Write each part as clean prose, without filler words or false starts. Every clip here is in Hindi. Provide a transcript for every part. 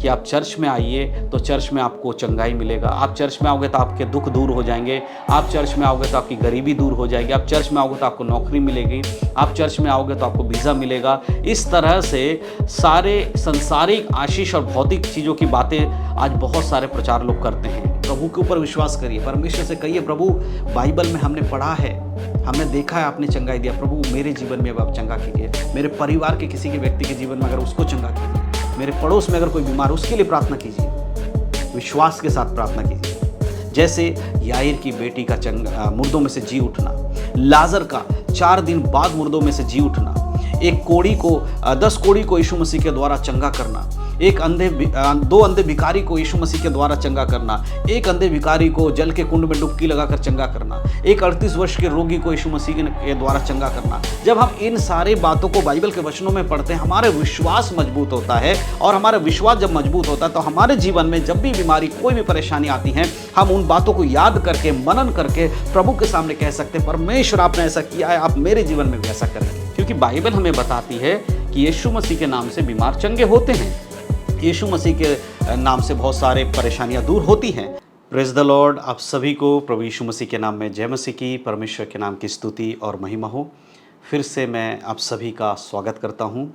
कि आप चर्च में आइए तो चर्च में आपको चंगाई मिलेगा, आप चर्च में आओगे तो आपके दुख दूर हो जाएंगे, आप चर्च में आओगे तो आपकी गरीबी दूर हो जाएगी, आप चर्च में आओगे तो आपको नौकरी मिलेगी, आप चर्च में आओगे तो आपको वीज़ा मिलेगा। इस तरह से सारे सांसारिक आशीष और भौतिक चीज़ों की बातें आज बहुत सारे प्रचार लोग करते हैं। प्रभु के ऊपर विश्वास करिए, परमेश्वर से कहिए, प्रभु बाइबल में हमने पढ़ा है, हमने देखा है, आपने चंगाई दिया, प्रभु मेरे जीवन में अब आप चंगा कीजिए, मेरे परिवार के किसी के व्यक्ति के जीवन में अगर उसको चंगा कीजिए, मेरे पड़ोस में अगर कोई बीमार, उसके लिए प्रार्थना कीजिए, विश्वास के साथ प्रार्थना कीजिए। जैसे याईर की बेटी का मुर्दों में से जी उठना, लाजर का 4 दिन बाद मुर्दों में से जी उठना, एक कोढ़ी को 10 कोढ़ी को यीशु मसीह के द्वारा चंगा करना, एक 2 अंधे भिखारी को यीशु मसीह के द्वारा चंगा करना, एक अंधे भिखारी को जल के कुंड में डुबकी लगाकर चंगा करना, एक 38 वर्ष के रोगी को यीशु मसीह के द्वारा चंगा करना। जब हम इन सारी बातों को बाइबल के वचनों में पढ़ते हैं, हमारे विश्वास मजबूत होता है, और हमारा विश्वास जब मजबूत होता है तो हमारे जीवन में जब भी बीमारी, कोई भी परेशानी आती है, हम उन बातों को याद करके, मनन करके प्रभु के सामने कह सकते हैं, परमेश्वर आपने ऐसा किया है, आप मेरे जीवन में भी ऐसा करें। क्योंकि बाइबल हमें बताती है कि यीशु मसीह के नाम से बीमार चंगे होते हैं, यीशु मसीह के नाम से बहुत सारे परेशानियां दूर होती हैं। Praise the Lord. आप सभी को प्रभु यीशु मसीह के नाम में जय मसीह की, परमेश्वर के नाम की स्तुति और महिमा हो। फिर से मैं आप सभी का स्वागत करता हूं,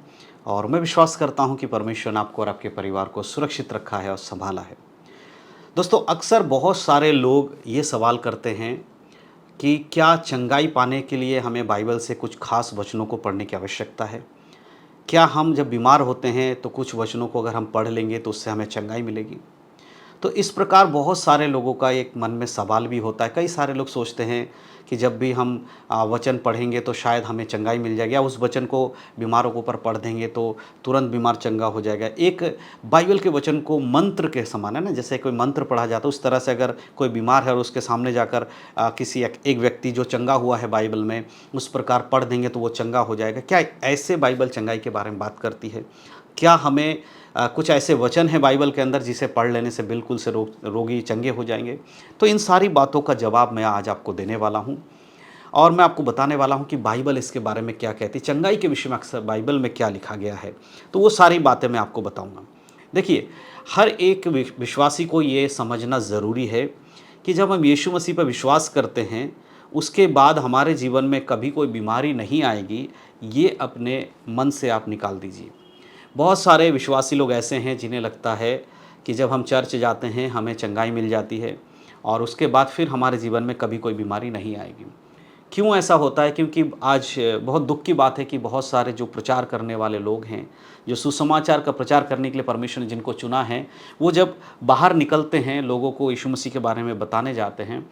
और मैं विश्वास करता हूं कि परमेश्वर ने आपको और आपके परिवार को सुरक्षित रखा है और संभाला है। दोस्तों, अक्सर बहुत सारे लोग ये सवाल करते हैं कि क्या चंगाई पाने के लिए हमें बाइबल से कुछ खास वचनों को पढ़ने की आवश्यकता है? क्या हम जब बीमार होते हैं तो कुछ वचनों को अगर हम पढ़ लेंगे तो उससे हमें चंगाई मिलेगी? तो इस प्रकार बहुत सारे लोगों का एक मन में सवाल भी होता है। कई सारे लोग सोचते हैं कि जब भी हम वचन पढ़ेंगे तो शायद हमें चंगाई मिल जाएगी, या उस वचन को बीमारों के ऊपर पढ़ देंगे तो तुरंत बीमार चंगा हो जाएगा। एक बाइबल के वचन को मंत्र के समान है ना, जैसे कोई मंत्र पढ़ा जाता है, उस तरह से अगर कोई बीमार है और उसके सामने जाकर किसी एक व्यक्ति जो चंगा हुआ है बाइबल में, उस प्रकार पढ़ देंगे तो वो चंगा हो जाएगा। क्या ऐसे बाइबल चंगाई के बारे में बात करती है? क्या हमें कुछ ऐसे वचन हैं बाइबल के अंदर जिसे पढ़ लेने से बिल्कुल से रोगी चंगे हो जाएंगे? तो इन सारी बातों का जवाब मैं आज आपको देने वाला हूं, और मैं आपको बताने वाला हूं कि बाइबल इसके बारे में क्या कहती है, चंगाई के विषय में अक्सर बाइबल में क्या लिखा गया है। तो वो सारी बातें मैं आपको बताऊंगा। देखिए, हर एक विश्वासी को ये समझना ज़रूरी है कि जब हम यीशु मसीह पर विश्वास करते हैं, उसके बाद हमारे जीवन में कभी कोई बीमारी नहीं आएगी, ये अपने मन से आप निकाल दीजिए। बहुत सारे विश्वासी लोग ऐसे हैं जिन्हें लगता है कि जब हम चर्च जाते हैं हमें चंगाई मिल जाती है, और उसके बाद फिर हमारे जीवन में कभी कोई बीमारी नहीं आएगी। क्यों ऐसा होता है? क्योंकि आज बहुत दुख की बात है कि बहुत सारे जो प्रचार करने वाले लोग हैं, जो सुसमाचार का प्रचार करने के लिए परमेश्वर ने जिनको चुना है, वो जब बाहर निकलते हैं, लोगों को यीशु मसीह के बारे में बताने जाते हैं,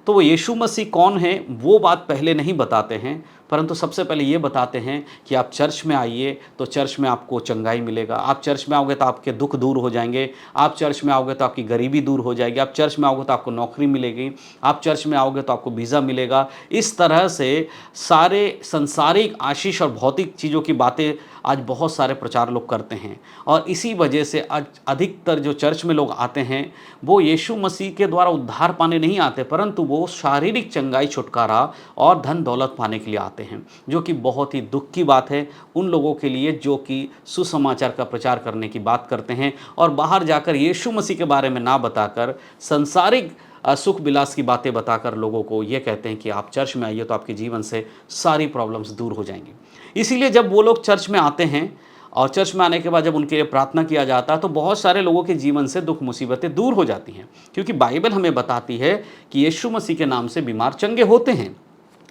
तो वो यीशु मसीह कौन है वो बात पहले नहीं बताते हैं, परंतु सबसे पहले ये बताते हैं कि आप चर्च में आइए तो चर्च में आपको चंगाई मिलेगा, आप चर्च में आओगे तो आपके दुख दूर हो जाएंगे, आप चर्च में आओगे तो आपकी गरीबी दूर हो जाएगी, आप चर्च में आओगे तो आपको नौकरी मिलेगी, आप चर्च में आओगे तो आपको वीज़ा मिलेगा। इस तरह से सारे संसारिक आशीष और भौतिक चीज़ों की बातें आज बहुत सारे प्रचार लोग करते हैं, और इसी वजह से आज अधिकतर जो चर्च में लोग आते हैं वो यीशु मसीह के द्वारा उद्धार पाने नहीं आते, परंतु वो शारीरिक चंगाई, छुटकारा और धन दौलत पाने के लिए आते हैं, जो कि बहुत ही दुख की बात है उन लोगों के लिए जो कि सुसमाचार का प्रचार करने की बात करते हैं, और बाहर जाकर यीशु मसीह के बारे में ना बताकर संसारिक सुख विलास की बातें बताकर लोगों को ये कहते हैं कि आप चर्च में आइए तो आपके जीवन से सारी प्रॉब्लम्स दूर हो जाएंगी। इसीलिए जब वो लोग चर्च में आते हैं और चर्च में आने के बाद जब उनके लिए प्रार्थना किया जाता है तो बहुत सारे लोगों के जीवन से दुख मुसीबतें दूर हो जाती हैं, क्योंकि बाइबल हमें बताती है कि यीशु मसीह के नाम से बीमार चंगे होते हैं,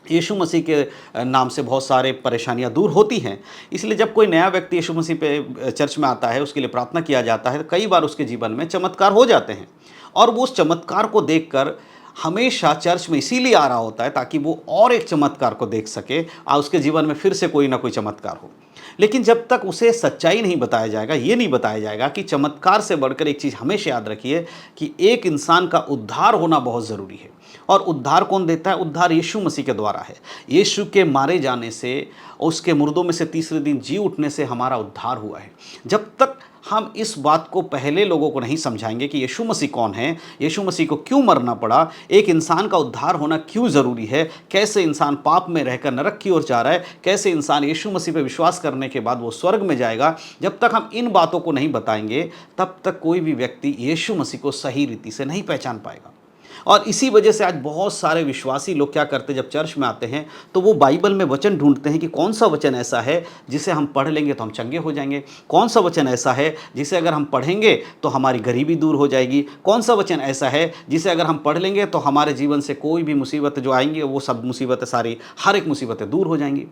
यीशु मसीह के नाम से बहुत सारे परेशानियां दूर होती हैं। इसलिए जब कोई नया व्यक्ति यीशु मसीह पे चर्च में आता है, उसके लिए प्रार्थना किया जाता है, तो कई बार उसके जीवन में चमत्कार हो जाते हैं, और वो उस चमत्कार को देखकर हमेशा चर्च में इसीलिए आ रहा होता है ताकि वो और एक चमत्कार को देख सके और उसके जीवन में फिर से कोई ना कोई चमत्कार हो। लेकिन जब तक उसे सच्चाई नहीं बताया जाएगा, ये नहीं बताया जाएगा कि चमत्कार से बढ़कर एक चीज़ हमेशा याद रखिए कि एक इंसान का उद्धार होना बहुत ज़रूरी है। और उद्धार कौन देता है? उद्धार यीशु मसीह के द्वारा है। यीशु के मारे जाने से, उसके मुर्दों में से तीसरे दिन जी उठने से हमारा उद्धार हुआ है। जब तक हम इस बात को पहले लोगों को नहीं समझाएंगे कि यीशु मसीह कौन है, यीशु मसीह को क्यों मरना पड़ा, एक इंसान का उद्धार होना क्यों ज़रूरी है, कैसे इंसान पाप में रहकर नरक की ओर जा रहा है, कैसे इंसान यीशु मसीह पर विश्वास करने के बाद वो स्वर्ग में जाएगा, जब तक हम इन बातों को नहीं बताएंगे तब तक कोई भी व्यक्ति यीशु मसीह को सही रीति से नहीं पहचान पाएगा। और इसी वजह से आज बहुत सारे विश्वासी लोग क्या करते हैं, जब चर्च में आते हैं तो वो बाइबल में वचन ढूंढते हैं कि कौन सा वचन ऐसा है जिसे हम पढ़ लेंगे तो हम चंगे हो जाएंगे, कौन सा वचन ऐसा है जिसे अगर हम पढ़ेंगे तो हमारी गरीबी दूर हो जाएगी, कौन सा वचन ऐसा है जिसे अगर हम पढ़ लेंगे तो हमारे जीवन से कोई भी मुसीबत जो आएंगी वो सब मुसीबतें सारी हर एक मुसीबतें दूर हो जाएंगी।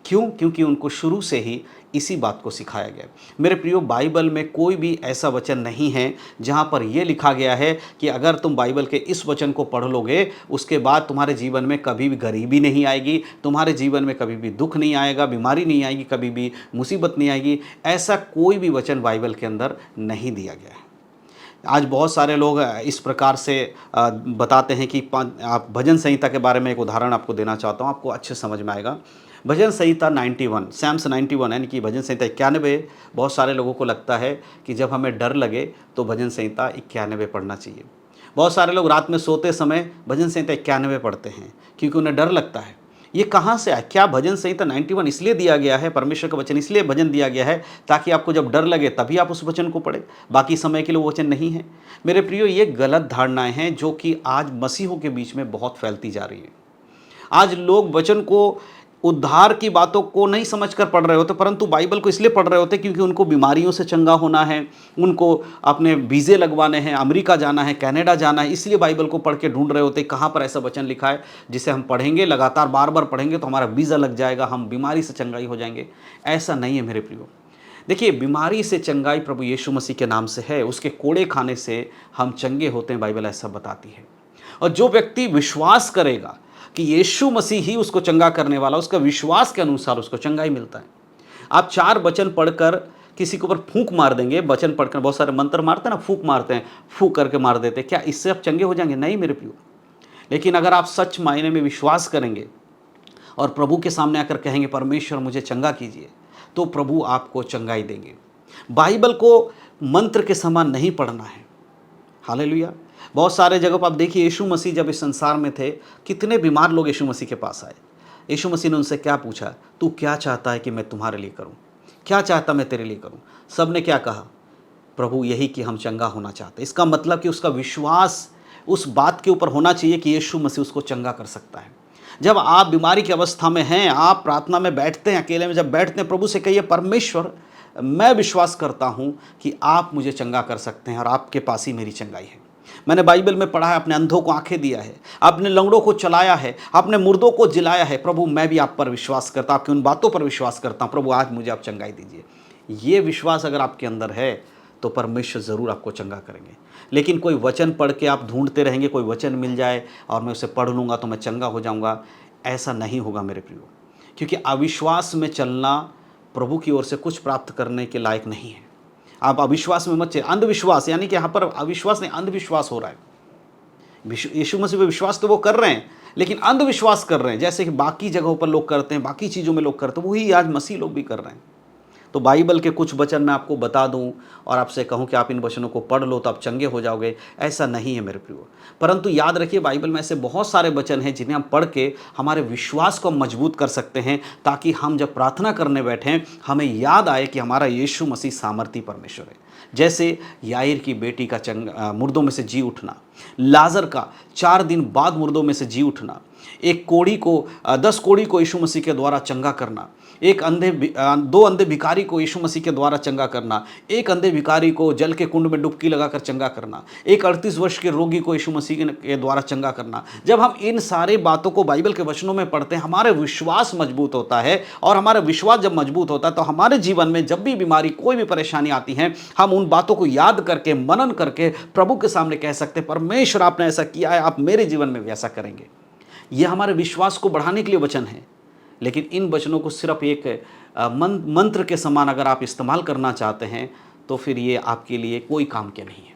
क्यों? क्योंकि उनको शुरू से ही इसी बात को सिखाया गया। मेरे प्रियो, बाइबल में कोई भी ऐसा वचन नहीं है जहाँ पर यह लिखा गया है कि अगर तुम बाइबल के इस वचन को पढ़ लोगे उसके बाद तुम्हारे जीवन में कभी भी गरीबी नहीं आएगी, तुम्हारे जीवन में कभी भी दुख नहीं आएगा, बीमारी नहीं आएगी, कभी भी मुसीबत नहीं आएगी। ऐसा कोई भी वचन बाइबल के अंदर नहीं दिया गया है। आज बहुत सारे लोग इस प्रकार से बताते हैं कि आप भजन संहिता के बारे में एक उदाहरण आपको देना चाहता हूँ, आपको अच्छे समझ में आएगा। भजन संहिता 91, सैम्स 91 यानी कि भजन संहिता 91। बहुत सारे लोगों को लगता है कि जब हमें डर लगे तो भजन संहिता 91 पढ़ना चाहिए। बहुत सारे लोग रात में सोते समय भजन संहिता 91 पढ़ते हैं क्योंकि उन्हें डर लगता है। ये कहाँ से आया? क्या भजन संहिता 91 इसलिए दिया गया है, परमेश्वर का वचन इसलिए भजन दिया गया है ताकि आपको जब डर लगे तभी आप उस वचन को पढ़े, बाकी समय के लिए वो वचन नहीं है? मेरे प्रियो, ये गलत धारणाएं हैं जो कि आज मसीहों के बीच में बहुत फैलती जा रही है। आज लोग वचन को, उद्धार की बातों को नहीं समझकर पढ़ रहे होते, परंतु बाइबल को इसलिए पढ़ रहे होते क्योंकि उनको बीमारियों से चंगा होना है, उनको अपने वीज़े लगवाने हैं, अमेरिका जाना है, कनाडा जाना है, इसलिए बाइबल को पढ़ के ढूंढ रहे होते कहाँ पर ऐसा वचन लिखा है जिसे हम पढ़ेंगे, लगातार बार बार पढ़ेंगे तो हमारा वीज़ा लग जाएगा, हम बीमारी से चंगाई हो जाएंगे। ऐसा नहीं है मेरे प्रियो। देखिए, बीमारी से चंगाई प्रभु यीशु मसीह के नाम से है, उसके कोड़े खाने से हम चंगे होते हैं, बाइबल ऐसा बताती है। और जो व्यक्ति विश्वास करेगा कि यीशु मसीह ही उसको चंगा करने वाला, उसका विश्वास के अनुसार उसको चंगाई मिलता है। आप 4 वचन पढ़कर किसी के ऊपर फूंक मार देंगे, वचन पढ़कर बहुत सारे मंत्र मारते हैं ना, फूंक मारते हैं, फूंक करके मार देते हैं, क्या इससे आप चंगे हो जाएंगे? नहीं मेरे प्रियो। लेकिन अगर आप सच मायने में विश्वास करेंगे और प्रभु के सामने आकर कहेंगे परमेश्वर मुझे चंगा कीजिए, तो प्रभु आपको चंगाई देंगे। बाइबल को मंत्र के समान नहीं पढ़ना है। हालेलुया। बहुत सारे जगहों पर आप देखिए, यीशु मसीह जब इस संसार में थे, कितने बीमार लोग यीशु मसीह के पास आए। यीशु मसीह ने उनसे क्या पूछा? तू क्या चाहता है कि मैं तुम्हारे लिए करूं? क्या चाहता मैं तेरे लिए करूं? सब ने क्या कहा? प्रभु यही कि हम चंगा होना चाहते हैं। इसका मतलब कि उसका विश्वास उस बात के ऊपर होना चाहिए कि यीशु मसीह उसको चंगा कर सकता है। जब आप बीमारी की अवस्था में हैं, आप प्रार्थना में बैठते हैं, अकेले में जब बैठते हैं, प्रभु से कहिए परमेश्वर मैं विश्वास करता हूँ कि आप मुझे चंगा कर सकते हैं और आपके पास ही मेरी चंगाई है। मैंने बाइबल में पढ़ा है, अपने अंधों को आंखें दिया है, आपने लंगड़ों को चलाया है, आपने मुर्दों को जिलाया है। प्रभु मैं भी आप पर विश्वास करता हूं, आपकी उन बातों पर विश्वास करता हूं। प्रभु आज मुझे आप चंगाई दीजिए। ये विश्वास अगर आपके अंदर है तो परमेश्वर ज़रूर आपको चंगा करेंगे। लेकिन कोई वचन पढ़ के आप ढूंढते रहेंगे, कोई वचन मिल जाए और मैं उसे पढ़ लूँगा तो मैं चंगा हो जाऊँगा, ऐसा नहीं होगा मेरे प्रियो। क्योंकि अविश्वास में चलना प्रभु की ओर से कुछ प्राप्त करने के लायक नहीं है। आप अविश्वास में मत चलिए। अंधविश्वास यानी कि यहाँ पर अविश्वास नहीं, अंधविश्वास हो रहा है। यीशु मसीह पे विश्वास तो वो कर रहे हैं, लेकिन अंधविश्वास कर रहे हैं, जैसे कि बाकी जगहों पर लोग करते हैं, बाकी चीज़ों में लोग करते हैं, वही आज मसीह लोग भी कर रहे हैं। तो बाइबल के कुछ वचन मैं आपको बता दूं और आपसे कहूं कि आप इन वचनों को पढ़ लो तो आप चंगे हो जाओगे, ऐसा नहीं है मेरे प्रियो। परंतु याद रखिए, बाइबल में ऐसे बहुत सारे वचन हैं जिन्हें हम पढ़ के हमारे विश्वास को मजबूत कर सकते हैं, ताकि हम जब प्रार्थना करने बैठें हमें याद आए कि हमारा यीशु मसीह सामर्थी परमेश्वर है। जैसे याईर की बेटी का मुर्दों में से जी उठना, लाजर का 4 दिन बाद मुर्दों में से जी उठना, एक कोढ़ी को 10 कोढ़ी को यीशु मसीह के द्वारा चंगा करना, एक 2 अंधे भिखारी को यीशु मसीह के द्वारा चंगा करना, एक अंधे भिखारी को जल के कुंड में डुबकी लगाकर चंगा करना, एक 38 वर्ष के रोगी को यीशु मसीह के द्वारा चंगा करना। जब हम इन सारे बातों को बाइबल के वचनों में पढ़ते हैं, हमारे विश्वास मजबूत होता है, और हमारा विश्वास जब मजबूत होता है तो हमारे जीवन में जब भी बीमारी, कोई भी परेशानी आती है, हम उन बातों को याद करके, मनन करके प्रभु के सामने कह सकते हैं परमेश्वर आपने ऐसा किया है, आप मेरे जीवन में भी ऐसा करेंगे। यह हमारे विश्वास को बढ़ाने के लिए वचन है। लेकिन इन वचनों को सिर्फ एक मंत्र के समान अगर आप इस्तेमाल करना चाहते हैं तो फिर ये आपके लिए कोई काम के नहीं है।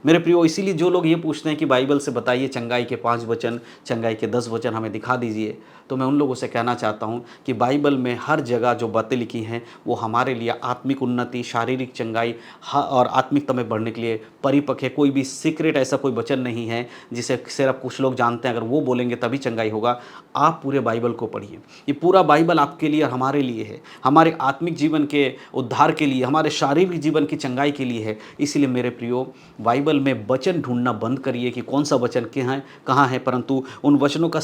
मेरे प्रियो, इसीलिए जो लोग ये पूछते हैं कि बाइबल से बताइए चंगाई के 5 वचन, चंगाई के 10 वचन हमें दिखा दीजिए, तो मैं उन लोगों से कहना चाहता हूँ कि बाइबल में हर जगह जो बातें लिखी हैं वो हमारे लिए आत्मिक उन्नति, शारीरिक चंगाई और आत्मिकता में बढ़ने के लिए परिपक्व है। कोई भी सीक्रेट ऐसा कोई वचन नहीं है जिसे सिर्फ कुछ लोग जानते हैं, अगर वो बोलेंगे तभी चंगाई होगा। आप पूरे बाइबल को पढ़िए। ये पूरा बाइबल आपके लिए और हमारे लिए है, हमारे आत्मिक जीवन के उद्धार के लिए, हमारे शारीरिक जीवन की चंगाई के लिए है। इसलिए मेरे प्रियो, बाइबल में वचन ढूंढना बंद करिए कि कौन सा वचन कहाँ है, परंतु उन वचनों का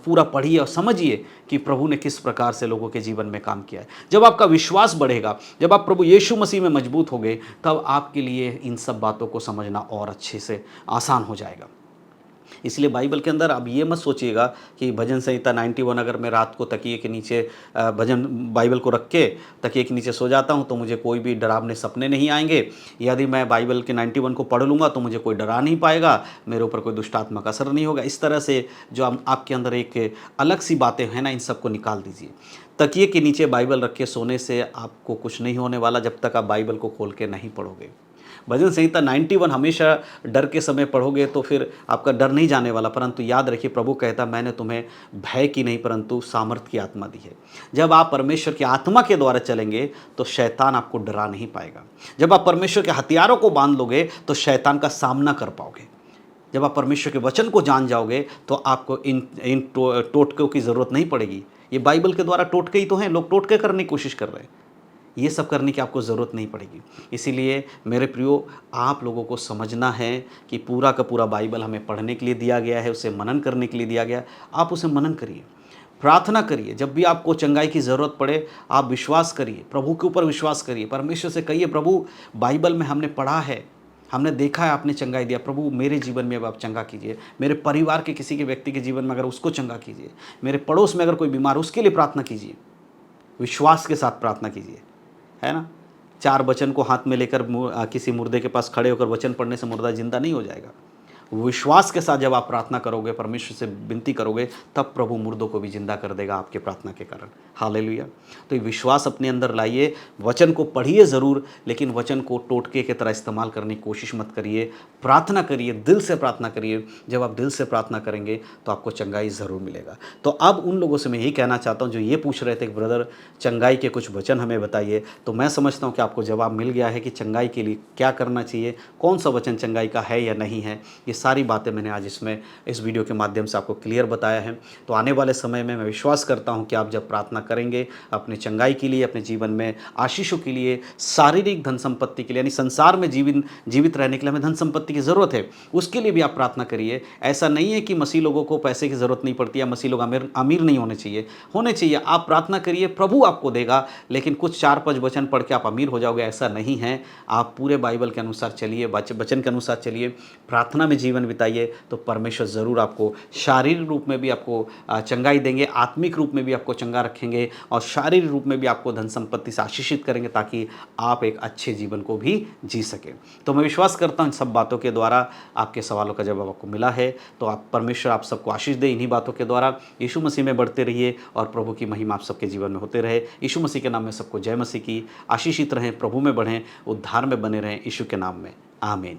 पूरा पढ़िए और समझिए कि प्रभु ने किस प्रकार से लोगों के जीवन में काम किया है। जब आपका विश्वास बढ़ेगा, जब आप प्रभु यीशु मसीह में मजबूत होंगे, तब आपके लिए इन सब बातों को समझना और अच्छे से आसान हो जाएगा। इसलिए बाइबल के अंदर अब ये मत सोचिएगा कि भजन संहिता 91 अगर मैं रात को तकिए के नीचे भजन बाइबल को रख के तकिए के नीचे सो जाता हूँ तो मुझे कोई भी डरावने सपने नहीं आएंगे। यदि मैं बाइबल के 91 को पढ़ लूँगा तो मुझे कोई डरा नहीं पाएगा, मेरे ऊपर कोई दुष्टात्मक असर नहीं होगा। इस तरह से जो आपके अंदर एक अलग सी बातें हैं ना, इन सबको निकाल दीजिए। तकिए के नीचे बाइबल रख के सोने से आपको कुछ नहीं होने वाला जब तक आप बाइबल को खोल के नहीं पढ़ोगे। भजन संहिता 91 हमेशा डर के समय पढ़ोगे तो फिर आपका डर नहीं जाने वाला, परंतु याद रखिए प्रभु कहता मैंने तुम्हें भय की नहीं परंतु सामर्थ्य की आत्मा दी है। जब आप परमेश्वर की आत्मा के द्वारा चलेंगे तो शैतान आपको डरा नहीं पाएगा। जब आप परमेश्वर के हथियारों को बांध लोगे तो शैतान का सामना कर पाओगे। जब आप परमेश्वर के वचन को जान जाओगे तो आपको इन टोटकों की ज़रूरत नहीं पड़ेगी। ये बाइबल के द्वारा टोटके ही तो हैं, लोग टोटके करने की कोशिश कर रहे हैं। ये सब करने की आपको ज़रूरत नहीं पड़ेगी। इसीलिए मेरे प्रियो, आप लोगों को समझना है कि पूरा का पूरा बाइबल हमें पढ़ने के लिए दिया गया है, उसे मनन करने के लिए दिया गया। आप उसे मनन करिए, प्रार्थना करिए। जब भी आपको चंगाई की ज़रूरत पड़े आप विश्वास करिए, प्रभु के ऊपर विश्वास करिए। परमेश्वर से कहिए, प्रभु बाइबल में हमने पढ़ा है, हमने देखा है, आपने चंगाई दिया, प्रभु मेरे जीवन में अब आप चंगा कीजिए। मेरे परिवार के किसी के व्यक्ति के जीवन में अगर उसको चंगा कीजिए। मेरे पड़ोस में अगर कोई बीमार उसके लिए प्रार्थना कीजिए, विश्वास के साथ प्रार्थना कीजिए, है ना। 4 वचन को हाथ में लेकर किसी मुर्दे के पास खड़े होकर वचन पढ़ने से मुर्दा जिंदा नहीं हो जाएगा। विश्वास के साथ जब आप प्रार्थना करोगे, परमेश्वर से विनती करोगे, तब प्रभु मुर्दों को भी जिंदा कर देगा आपके प्रार्थना के कारण। हालेलुया। तो ये विश्वास अपने अंदर लाइए, वचन को पढ़िए ज़रूर, लेकिन वचन को टोटके की तरह इस्तेमाल करने की कोशिश मत करिए। प्रार्थना करिए, दिल से प्रार्थना करिए। जब आप दिल से प्रार्थना करेंगे तो आपको चंगाई ज़रूर मिलेगा। तो अब उन लोगों से मैं यही कहना चाहता हूँ जो ये पूछ रहे थे कि ब्रदर चंगाई के कुछ वचन हमें बताइए, तो मैं समझता हूँ कि आपको जवाब मिल गया है कि चंगाई के लिए क्या करना चाहिए, कौन सा वचन चंगाई का है या नहीं है। ये सारी बातें मैंने आज इस वीडियो के माध्यम से आपको क्लियर बताया है। तो आने वाले समय में मैं विश्वास करता हूं कि आप जब प्रार्थना करेंगे अपने चंगाई के लिए, अपने जीवन में आशीषों के लिए, शारीरिक धन संपत्ति के लिए, यानी संसार में जीवित रहने के लिए हमें धन संपत्ति की ज़रूरत है, उसके लिए भी आप प्रार्थना करिए। ऐसा नहीं है कि मसीह लोगों को पैसे की ज़रूरत नहीं पड़ती है, मसीह लोग अमीर नहीं होने चाहिए। आप प्रार्थना करिए, प्रभु आपको देगा, लेकिन कुछ 4-5 वचन पढ़ के आप अमीर हो जाओगे, ऐसा नहीं है। आप पूरे बाइबल के अनुसार चलिए, वचन के अनुसार चलिए, प्रार्थना में जीवन बिताइए, तो परमेश्वर ज़रूर आपको शारीरिक रूप में भी आपको चंगाई देंगे, आत्मिक रूप में भी आपको चंगा रखेंगे और शारीरिक रूप में भी आपको धन संपत्ति से आशीषित करेंगे, ताकि आप एक अच्छे जीवन को भी जी सकें। तो मैं विश्वास करता हूँ इन सब बातों के द्वारा आपके सवालों का जवाब आपको मिला है। तो आप परमेश्वर आप सबको आशीष दे इन्हीं बातों के द्वारा। यीशु मसीह में बढ़ते रहिए और प्रभु की महिमा आप सबके जीवन में होते रहे। यीशु मसीह के नाम में सबको जय मसीह की। आशीषित रहें, प्रभु में बढ़ें, उद्धार में बने रहें। यीशु के नाम में आमीन।